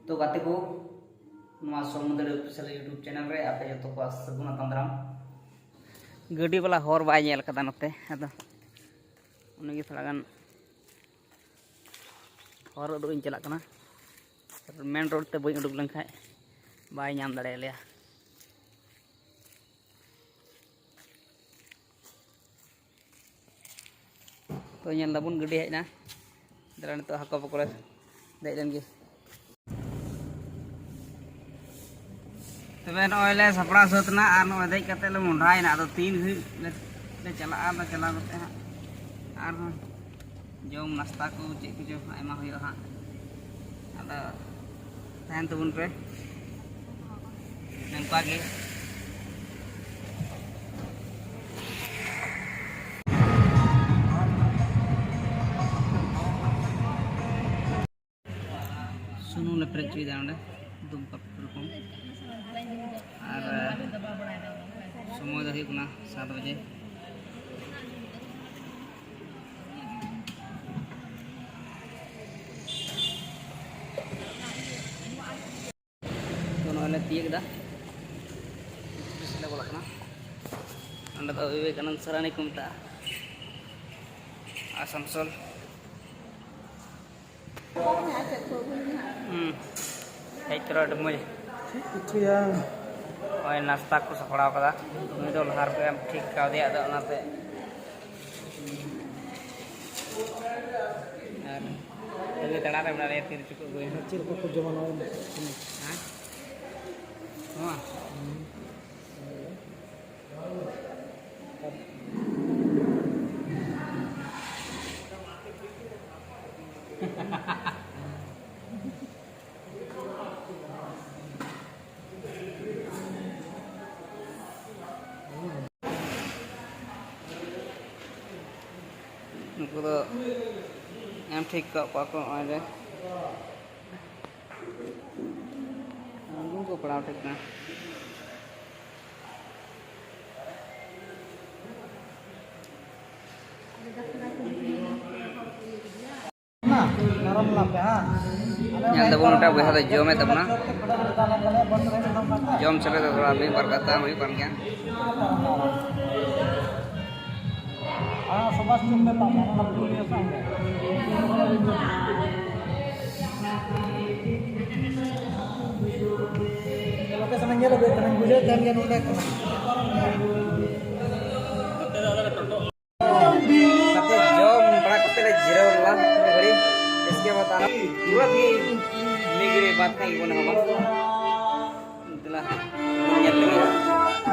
तो गाते को समुद्र ऑफिशियल यूट्यूब चैनल रे आपे जो को सगुना तंद्राम गड्डी वाला हॉर बाय नेल कदा नते अदो उनगी थोड़ा गान हॉर उडुक इन चला कना मेन रोड ते बई उडुक लंखाय बाय नाम दाड़े लिया तो नेल दाबुन गड्डी हेजना दरान तो हाको पकड़े दे लेन गे तबे नले सपड़ा सतना और न देख कते ले मुंडायना तो 3 ले चला कते और जम नाश्ता को चेक को जो आयमा होयो हा अदा तहन तबुन पे नंका गे सुनु ले प्रेचुई दांडे दुम पेट्रोल पंप और समय दो हुई 7 बजे तो नले तीयकदा बोला अंडा तो विवेकानंद सरानी को मता आसनसोल हेज करो डमज और नाश्ता को सपड़ा कदा उनी दो लहार पे ठीक का दिया दा ओनाते और तले तड़ा रे बना तीर चुको गई चिर को जमा न हां हां उनको तो एम ठीक को आए उनको पढ़ाओ ठीक ना yang tabun udah biasa tuh jom itu mana jom sampai tuh kalau lebih berkata lebih panjang Sobat cuma tamu nak dunia sama. Kalau kita senangnya lebih tenang gula dan yang udah kena. tapi jom praktek le zero lah beri इसके बाद आना पूरा भी निगरे बात का even हम itulah banyak lagi